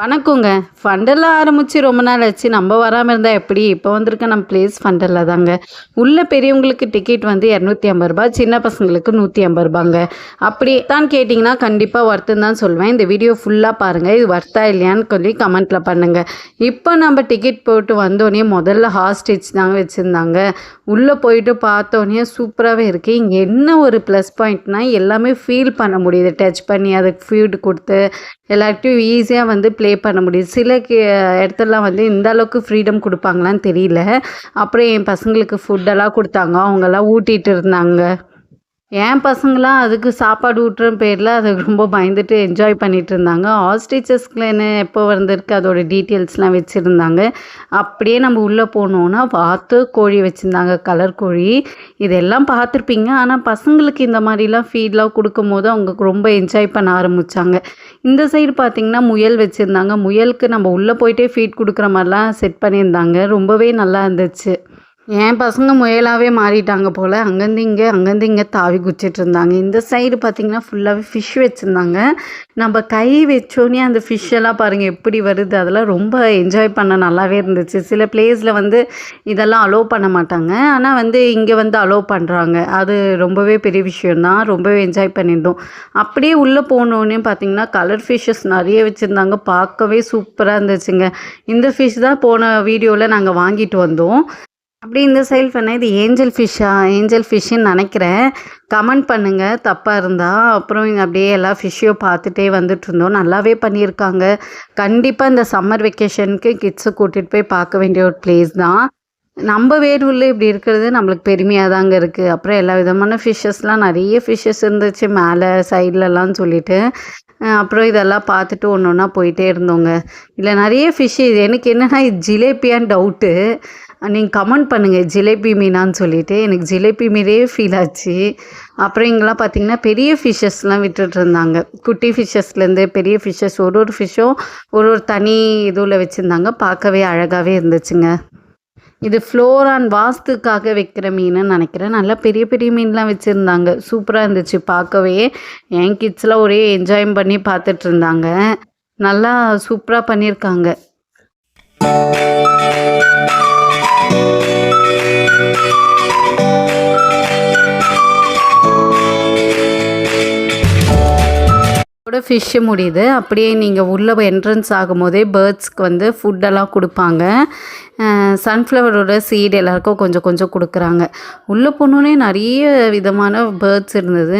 வணக்கங்க. ஃபண்டெல்லாம் ஆரம்பிச்சு ரொம்ப நாள் ஆச்சு. நம்ம வராம இருந்தா எப்படி? இப்போ வந்திருக்க நம்ம பிளேஸ் ஃபண்டல்ல தாங்க. உள்ள பெரியவங்களுக்கு டிக்கெட் வந்து ரூ. 250, சின்ன பசங்களுக்கு ரூ. 150ங்க. அப்படி தான் கேட்டிங்கன்னா, கண்டிப்பா வொர்த்துன்னு தான் சொல்வேன். இந்த வீடியோ ஃபுல்லா பாருங்க. இது வொர்த்தா இல்லையான்னு சொல்லி கமெண்ட்ல பண்ணுங்க. இப்போ நம்ம டிக்கெட் போட்டு வந்தோனே முதல்ல ஹாஸ்டேஜ் தாங்க வச்சிருந்தாங்க. உள்ள போயிட்டு பார்த்தோனே சூப்பராவே இருக்கு. இங்க என்ன ஒரு ப்ளஸ் பாயிண்ட்னா, எல்லாமே ஃபீல் பண்ண முடியுது. டச் பண்ணி அதுக்கு ஃபீட் குடுத்து எல்லார்கிட்டயும் ஈஸியா வந்து ப்ளே பண்ண முடியுது. சில இடத்துலலாம் வந்து இந்த அளவுக்கு ஃப்ரீடம் குடுப்பாங்களான்னு தெரியல. அப்புறம் என் பசங்களுக்கு ஃபுட்டெல்லாம் குடுத்தாங்க. அவங்கலாம் ஊட்டிட்டு இருந்தாங்க. என் பசங்களாம் அதுக்கு சாப்பாடு ஊட்டுற பேரில் அது ரொம்ப பயந்துட்டு என்ஜாய் பண்ணிட்டு இருந்தாங்க. ஆஸ்ட்ரிச்சஸ்க்குன்னு எப்போ வந்திருக்கு அதோட டீட்டெயில்ஸ்லாம் வச்சுருந்தாங்க. அப்படியே நம்ம உள்ளே போனோன்னா வாத்து கோழி வச்சுருந்தாங்க, கலர் கோழி. இதெல்லாம் பார்த்துருப்பீங்க. ஆனால் பசங்களுக்கு இந்த மாதிரிலாம் ஃபீட்லாம் கொடுக்கும்போது அவங்க ரொம்ப என்ஜாய் பண்ண ஆரம்பித்தாங்க. இந்த சைடு பார்த்திங்கன்னா முயல் வச்சுருந்தாங்க. முயலுக்கு நம்ம உள்ளே போயிட்டே ஃபீட் கொடுக்குற மாதிரிலாம் செட் பண்ணியிருந்தாங்க. ரொம்பவே நல்லா இருந்துச்சு. என் பசங்க முயலாவே மாறிட்டாங்க போல். அங்கேருந்து இங்கே தாவி குதிச்சிட்டு இருந்தாங்க. இந்த சைடு பார்த்திங்கன்னா ஃபுல்லாகவே ஃபிஷ் வச்சுருந்தாங்க. நம்ம கை வச்சோன்னே அந்த ஃபிஷ்ஷெல்லாம் பாருங்கள் எப்படி வருது. அதெல்லாம் ரொம்ப என்ஜாய் பண்ண நல்லாவே இருந்துச்சு. சில பிளேஸில் வந்து இதெல்லாம் அலோவ் பண்ண மாட்டாங்க. ஆனால் வந்து இங்கே வந்து அலோவ் பண்ணுறாங்க. அது ரொம்பவே பெரிய விஷயந்தான். ரொம்பவே என்ஜாய் பண்ணியிருந்தோம். அப்படியே உள்ளே போனோடனே பார்த்திங்கன்னா கலர் ஃபிஷ்ஷஸ் நிறைய வச்சுருந்தாங்க. பார்க்கவே சூப்பராக இருந்துச்சுங்க. இந்த ஃபிஷ் தான் போன வீடியோவில் நாங்கள் வாங்கிட்டு வந்தோம். அப்படி இந்த சைடு பண்ணேன். இது ஏஞ்சல் ஃபிஷ்ஷுன்னு நினைக்கிறேன். கமெண்ட் பண்ணுங்கள் தப்பாக இருந்தால். அப்புறம் இங்கே அப்படியே எல்லா ஃபிஷ்ஷையும் பார்த்துட்டே வந்துட்டுருந்தோம். நல்லாவே பண்ணியிருக்காங்க. கண்டிப்பாக இந்த சம்மர் வெக்கேஷனுக்கு கிட்ஸை கூட்டிகிட்டு போய் பார்க்க வேண்டிய ஒரு பிளேஸ் தான். நம்ம வேலூரில் இப்படி இருக்கிறது நம்மளுக்கு பெருமையாக தாங்க இருக்குது. அப்புறம் எல்லா விதமான ஃபிஷ்ஷஸ்லாம் நிறைய ஃபிஷ்ஷஸ் இருந்துச்சு மேலே சைட்லலாம் சொல்லிட்டு. அப்புறம் இதெல்லாம் பார்த்துட்டு ஒன்று ஒன்றா போயிட்டே இருந்தோங்க. இதில் நிறைய ஃபிஷ்ஷு. இது எனக்கு என்னென்னா இது ஜிலேபியான்னு டவுட்டு. நீங்கள் கமெண்ட் பண்ணுங்கள் ஜிலேபி மீனான்னு சொல்லிவிட்டு. எனக்கு ஜிலேபி மீனே ஃபீல் ஆச்சு. அப்புறம் இங்கெல்லாம் பார்த்திங்கன்னா பெரிய ஃபிஷ்ஷஸ்லாம் விட்டுட்ருந்தாங்க. குட்டி ஃபிஷ்ஷஸ்லேருந்து பெரிய ஃபிஷ்ஷஸ் ஒரு ஃபிஷ்ஷும் ஒரு தனி இதுவில் வச்சுருந்தாங்க. பார்க்கவே அழகாகவே இருந்துச்சுங்க. இது ஃப்ளோரான் வாஸ்துக்காக வைக்கிற மீனுன்னு நினைக்கிறேன். நல்லா பெரிய பெரிய மீன்லாம் வச்சுருந்தாங்க. சூப்பராக இருந்துச்சு பார்க்கவே. என் கிட்ஸ்லாம் ஒரே என்ஜாய் பண்ணி பார்த்துட்ருந்தாங்க. நல்லா சூப்பராக பண்ணியிருக்காங்க. ஃபிஷ்ஷு முடியுது. அப்படியே நீங்கள் உள்ளே என்ட்ரன்ஸ் ஆகும்போதே பேர்ட்ஸ்க்கு வந்து ஃபுட்டெல்லாம் கொடுப்பாங்க. சன்ஃப்ளவரோட சீடு எல்லாருக்கும் கொஞ்சம் கொஞ்சம் கொடுக்குறாங்க. உள்ளே போனோடனே நிறைய விதமான பேர்ட்ஸ் இருந்தது.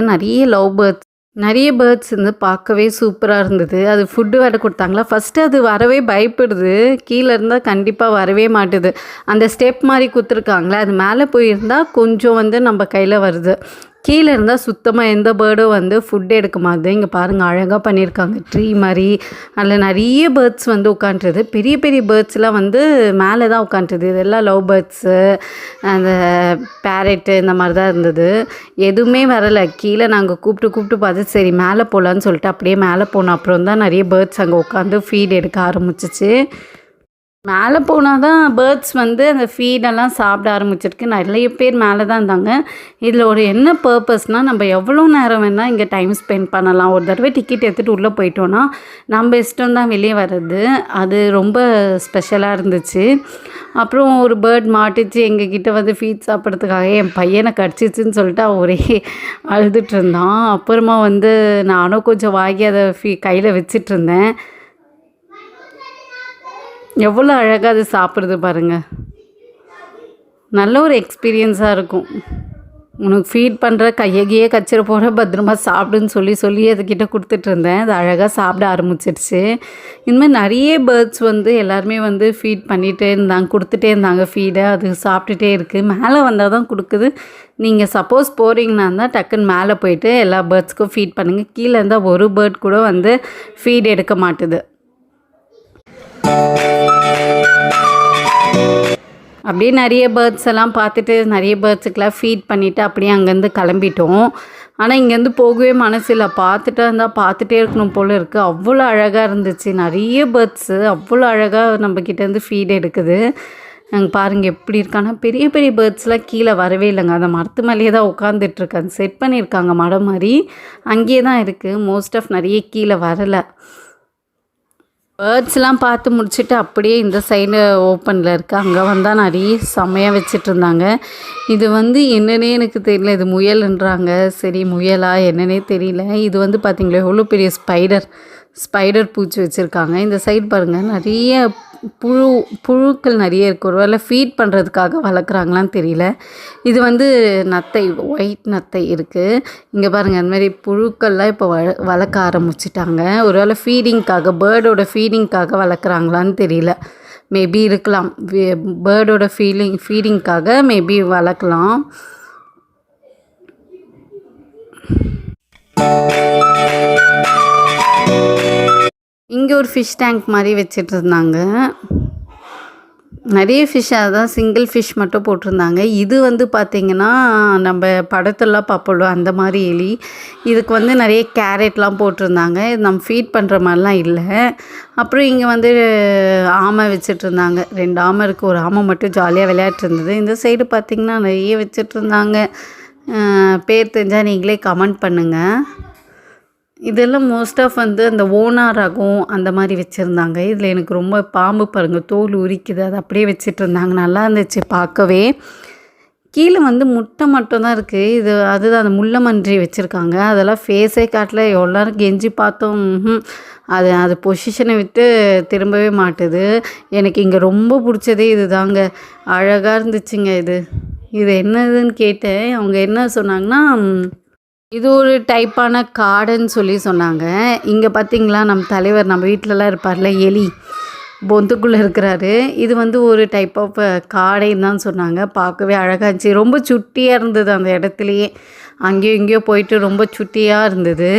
நிறைய பேர்ட்ஸ் இருந்து பார்க்கவே சூப்பராக இருந்தது. அது ஃபுட்டு வேறு கொடுத்தாங்களா. ஃபஸ்ட்டு அது வரவே பயப்படுது. கீழே இருந்தால் கண்டிப்பாக வரவே மாட்டுது. அந்த ஸ்டெப் மாதிரி கொடுத்துருக்காங்களே அது மேலே போயிருந்தால் கொஞ்சம் வந்து நம்ம கையில் வருது. கீழே இருந்தால் சுத்தமாக எந்த பேர்டும் வந்து ஃபுட் எடுக்க மாட்டுது. இங்கே பாருங்கள் அழகாக பண்ணியிருக்காங்க. ட்ரீ மாதிரி அதில் நிறைய பேர்ட்ஸ் வந்து உட்காண்ட்ருது. பெரிய பெரிய பேர்ட்ஸ்லாம் வந்து மேலே தான் உட்காண்ட்ருது. இதெல்லாம் லவ் பேர்ட்ஸு, அந்த பேரட்டு இந்த மாதிரி தான் இருந்தது. எதுவுமே வரலை. கீழே நாங்கள் கூப்பிட்டு பார்த்து சரி மேலே போகலான்னு சொல்லிட்டு அப்படியே மேலே போனோம். அப்புறம் தான் நிறைய பேர்ட்ஸ் அங்கே உட்காந்து ஃபீட் எடுக்க ஆரம்பிச்சிச்சு. மேலே போனால் தான் பேர்ட்ஸ் வந்து அந்த ஃபீடெல்லாம் சாப்பிட ஆரம்பிச்சிருக்கு. நிறைய பேர் மேலே தான் இருந்தாங்க. இதில் ஒரு என்ன பர்பஸ்னால் நம்ம எவ்வளோ நேரம் வேணால் இங்கே டைம் ஸ்பெண்ட் பண்ணலாம். ஒரு தடவை டிக்கெட் எடுத்துகிட்டு உள்ளே போயிட்டோன்னா நம்ம இஷ்டம் தான் வெளியே வர்றது. அது ரொம்ப ஸ்பெஷலாக இருந்துச்சு. அப்புறம் ஒரு பேர்ட் மாட்டிச்சு எங்ககிட்ட வந்து ஃபீட் சாப்பிட்றதுக்காக. என் பையனை கடிச்சிச்சின்னு சொல்லிட்டு ஒரே அழுதுட்டு இருந்தான். அப்புறமா வந்து நானும் கொஞ்சம் வாங்கி அதை கையில் வச்சிட்ருந்தேன். எவ்வளோ அழகாக அது சாப்பிட்றது பாருங்கள். நல்ல ஒரு எக்ஸ்பீரியன்ஸாக இருக்கும். உனக்கு ஃபீட் பண்ணுற கையகையே கச்சிர போகிற பத்திரமா சாப்பிடுன்னு சொல்லி அதுக்கிட்ட கொடுத்துட்ருந்தேன். அது அழகாக சாப்பிட ஆரம்பிச்சிடுச்சு. இந்தமாதிரி நிறைய பேர்ட்ஸ் வந்து எல்லாருமே வந்து ஃபீட் பண்ணிகிட்டே இருந்தாங்க, கொடுத்துட்டே இருந்தாங்க ஃபீடை. அது சாப்பிட்டுட்டே இருக்குது. மேலே வந்தால் தான் கொடுக்குது. நீங்கள் சப்போஸ் போகிறீங்கன்னா தான் டக்குன்னு மேலே போயிட்டு எல்லா பேர்ட்ஸ்க்கும் ஃபீட் பண்ணுங்கள். கீழே இருந்தால் ஒரு பேர்ட் கூட வந்து ஃபீட் எடுக்க மாட்டுது. அப்படியே நிறைய பேர்ட்ஸ் எல்லாம் பார்த்துட்டு நிறைய பேர்ட்ஸுக்கெலாம் ஃபீட் பண்ணிவிட்டு அப்படியே அங்கேருந்து கிளம்பிட்டோம். ஆனால் இங்கேருந்து போகவே மனசு இல்லை. பார்த்துட்டே இருக்கணும் போல் இருக்குது. அவ்வளோ அழகாக இருந்துச்சு. நிறைய பேர்ட்ஸு அவ்வளோ அழகாக நம்மக்கிட்டேருந்து ஃபீட் எடுக்குது. நாங்கள் பாருங்கள் எப்படி இருக்கான்னா பெரிய பெரிய பேர்ட்ஸ்லாம் கீழே வரவே இல்லைங்க. அந்த மரத்து மேலேயே தான் உட்காந்துட்ருக்காங்க. செட் பண்ணியிருக்காங்க மரம் மாதிரி. அங்கேயே தான் இருக்குது. மோஸ்ட் ஆஃப் நிறைய கீழே வரலை. பேர்ட்ஸ்லாம் பார்த்து முடிச்சுட்டு அப்படியே இந்த சைடு ஓப்பனில் இருக்குது. அங்கே வந்தால் நிறைய செம்மையாக வச்சிட்ருந்தாங்க. இது வந்து என்னன்னே எனக்கு தெரியல. இது முயல்ன்றாங்க. சரி முயலா என்னன்னே தெரியல. இது வந்து பார்த்திங்களா எவ்வளோ பெரிய ஸ்பைடர் பூச்சி வச்சுருக்காங்க. இந்த சைடு பாருங்கள் நிறைய புழுக்கள் நிறைய இருக்குது. ஒரு வேளை ஃபீட் பண்ணுறதுக்காக வளர்க்குறாங்களான்னு தெரியல. இது வந்து நத்தை, ஒயிட் நத்தை இருக்குது. இங்கே பாருங்கள் அந்த மாதிரி புழுக்கள்லாம் இப்போ வளர்க்க ஆரம்பிச்சிட்டாங்க. ஒரு வேளை ஃபீடிங்க்காக, பேர்டோட ஃபீடிங்க்காக வளர்க்குறாங்களான்னு தெரியல. மேபி இருக்கலாம். பேர்டோட ஃபீடிங்க்காக மேபி வளர்க்கலாம். இங்கே ஒரு ஃபிஷ் டேங்க் மாதிரி வச்சிட்ருந்தாங்க. நிறைய ஃபிஷ், அதான் சிங்கிள் ஃபிஷ் மட்டும் போட்டிருந்தாங்க. இது வந்து பார்த்திங்கன்னா நம்ம படத்தெல்லாம் பார்ப்போம் அந்த மாதிரி எலி. இதுக்கு வந்து நிறைய கேரட்லாம் போட்டிருந்தாங்க. இது நம்ம ஃபீட் பண்ணுற மாதிரிலாம் இல்லை. அப்புறம் இங்கே வந்து ஆமை வச்சிட்ருந்தாங்க. 2 ஆமை இருக்குது. ஒரு ஆமை மட்டும் ஜாலியாக விளையாட்டுருந்தது. இந்த சைடு பார்த்திங்கன்னா நிறைய வச்சிட்ருந்தாங்க. பேர் தெரிஞ்சால் நீங்களே கமெண்ட் பண்ணுங்கள். இதெல்லாம் மோஸ்ட் ஆஃப் வந்து அந்த ஓனா ரகம் அந்த மாதிரி வச்சுருந்தாங்க. இதில் எனக்கு ரொம்ப பாம்பு பாருங்கள் தோல் உரிக்குது, அது அப்படியே வச்சிட்ருந்தாங்க. நல்லா இருந்துச்சு பார்க்கவே. கீழே வந்து முட்டை மட்டும்தான் இருக்குது. இது அதுதான் அந்த முள்ளை மன்றி வச்சுருக்காங்க. அதெல்லாம் ஃபேஸே காட்டல. எல்லோரும் கெஞ்சி பார்த்தோம். அது பொசிஷனை விட்டு திரும்பவே மாட்டுது. எனக்கு இங்கே ரொம்ப பிடிச்சதே இது தாங்க. அழகாக இருந்துச்சுங்க. இது என்னதுன்னு கேட்டேன். அவங்க என்ன சொன்னாங்கன்னா இது ஒரு டைப்பான காடுன்னு சொல்லி சொன்னாங்க. இங்கே பார்த்திங்களா நம்ம தலைவர் நம்ம வீட்டிலலாம் இருப்பார்ல எலி, பொந்துக்குள்ளே இருக்கிறாரு. இது வந்து ஒரு டைப் ஆஃப் காடைன்னு தான் சொன்னாங்க. பார்க்கவே அழகாக இருந்துச்சு. ரொம்ப சுட்டியாக இருந்தது அந்த இடத்துலையே. அங்கேயும் இங்கேயோ போயிட்டு ரொம்ப சுட்டியாக இருந்தது.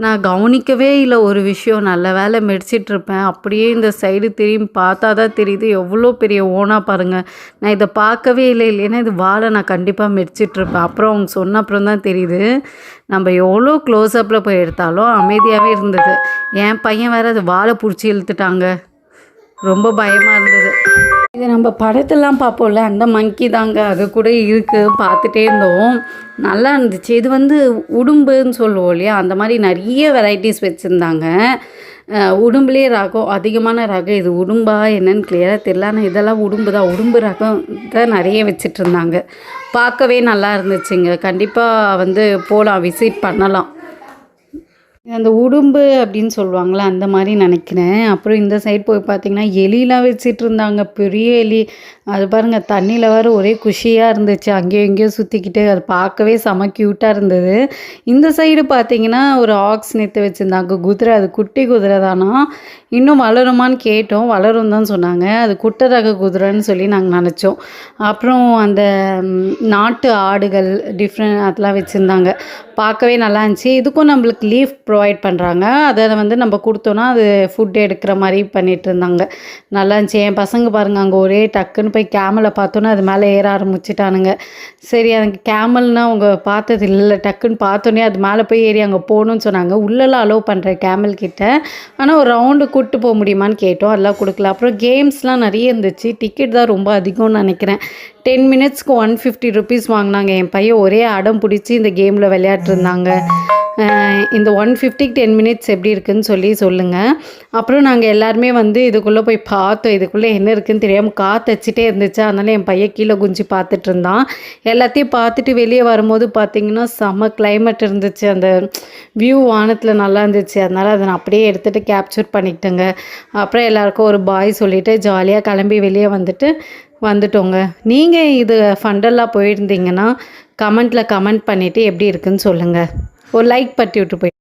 நான் கவனிக்கவே இல்லை ஒரு விஷயம். நல்ல வேலை மெடிச்சிட்ருப்பேன். அப்படியே இந்த சைடு திரும்பி பார்த்தா தான் தெரியுது எவ்வளோ பெரிய ஓனா பாருங்கள். நான் இதை பார்க்கவே இல்லை. இல்லைன்னா இது வாழை நான் கண்டிப்பாக மெடிச்சிட்ருப்பேன். அப்புறம் அவங்க சொன்ன அப்புறம் தான் தெரியுது நம்ம எவ்வளோ க்ளோஸ்அப்பில் போய் எடுத்தாலும் அமைதியாகவே இருந்தது. என் பையன் வேறு அது வாழை பிடிச்சி இழுத்துட்டாங்க. ரொம்ப பயமாக இருந்தது. இது நம்ம படத்தெல்லாம் பார்ப்போம்ல அந்த மங்கி தாங்க. அது கூட இருக்குது. பார்த்துட்டே இருந்தோம். நல்லா இருந்துச்சு. இது வந்து உடும்புன்னு சொல்லுவோம் இல்லையா, அந்த மாதிரி நிறைய வெரைட்டிஸ் வச்சுருந்தாங்க. உடும்புலேயே ரகம், அதிகமான ரகம். இது உடும்பா என்னன்னு கிளியராக தெரியல. ஆனால் இதெல்லாம் உடும்பு தான். உடும்பு ரகம் தான் நிறைய வச்சிட்ருந்தாங்க. பார்க்கவே நல்லா இருந்துச்சுங்க. கண்டிப்பாக வந்து போகலாம், விசிட் பண்ணலாம். அந்த உடும்பு அப்படின்னு சொல்லுவாங்களே அந்த மாதிரி நினைக்கிறேன். அப்புறம் இந்த சைடு போய் பார்த்திங்கன்னா எலிலாம் வச்சிட்ருந்தாங்க. பெரிய எலி. அது பாருங்கள் தண்ணியில் வேறு ஒரே குஷியாக இருந்துச்சு. அங்கேயும் இங்கேயும் சுற்றிக்கிட்டு அது பார்க்கவே செம க்யூட்டாக இருந்தது. இந்த சைடு பார்த்திங்கன்னா ஒரு ஆக்ஸ் நெத்து வச்சுருந்தாங்க. குதிரை, அது குட்டி குதிரை தானா, இன்னும் வளருமான்னு கேட்டோம். வளரும் தான் சொன்னாங்க. அது குட்டை ரக குதிரைன்னு சொல்லி நாங்கள் நினச்சோம். அப்புறம் அந்த நாட்டு ஆடுகள் அதெல்லாம் வச்சுருந்தாங்க. பார்க்கவே நல்லா இருந்துச்சு. இதுக்கும் நம்மளுக்கு லீஃப் ப்ரொவைட் பண்ணுறாங்க. அதை வந்து நம்ம கொடுத்தோன்னா அது ஃபுட் எடுக்கிற மாதிரி பண்ணிகிட்டு இருந்தாங்க. நல்லா இருந்துச்சு. என் பசங்க பாருங்கள் அங்கே ஒரே டக்குன்னு போய் கேமலை பார்த்தோன்னா அது மேலே ஏற ஆரம்பிச்சிட்டானுங்க. சரி அதுக்கு கேமல்னால் அவங்க பார்த்தது இல்லை. டக்குன்னு பார்த்தோன்னே அது மேலே போய் ஏறி அங்கே போகணுன்னு சொன்னாங்க. உள்ளெல்லாம் அலோவ் பண்ணுறேன் கேமல் கிட்ட. ஆனால் ஒரு ரவுண்டு கூப்பிட்டு போக முடியுமான்னு கேட்டோம். அதெல்லாம் கொடுக்கல. அப்புறம் கேம்ஸ்லாம் நிறைய இருந்துச்சு. டிக்கெட் தான் ரொம்ப அதிகம்னு நினைக்கிறேன். 10 மினிட்ஸ்க்கு 150 ருபீஸ் வாங்கினாங்க. என் பையன் ஒரே அடம் பிடிச்சி இந்த கேமில் விளையாட்டுருந்தாங்க. இந்த 150க்கு 10 மினிட்ஸ் எப்படி இருக்குதுன்னு சொல்லுங்கள். அப்புறம் நாங்கள் எல்லாருமே வந்து இதுக்குள்ளே போய் பார்த்தோம். இதுக்குள்ளே என்ன இருக்குதுன்னு தெரியாமல் காற்றச்சிட்டே இருந்துச்சு. அதனால் என் பையன் கீழே குஞ்சு பார்த்துட்டு இருந்தான். எல்லாத்தையும் பார்த்துட்டு வெளியே வரும்போது பார்த்திங்கன்னா செம்ம கிளைமேட் இருந்துச்சு. அந்த வியூ வானத்தில் நல்லா இருந்துச்சு. அதனால் அதை நான் அப்படியே எடுத்துகிட்டு கேப்சர் பண்ணிக்கிட்டேங்க. அப்புறம் எல்லாருக்கும் ஒரு பாய் சொல்லிவிட்டு ஜாலியாக கிளம்பி வெளியே வந்துட்டோங்க. நீங்கள் இது ஃபண்டெல்லாம் போயிருந்தீங்கன்னா கமெண்ட் பண்ணிவிட்டு எப்படி இருக்குன்னு சொல்லுங்கள். ஒரு லைக் பட்டி விட்டு போய்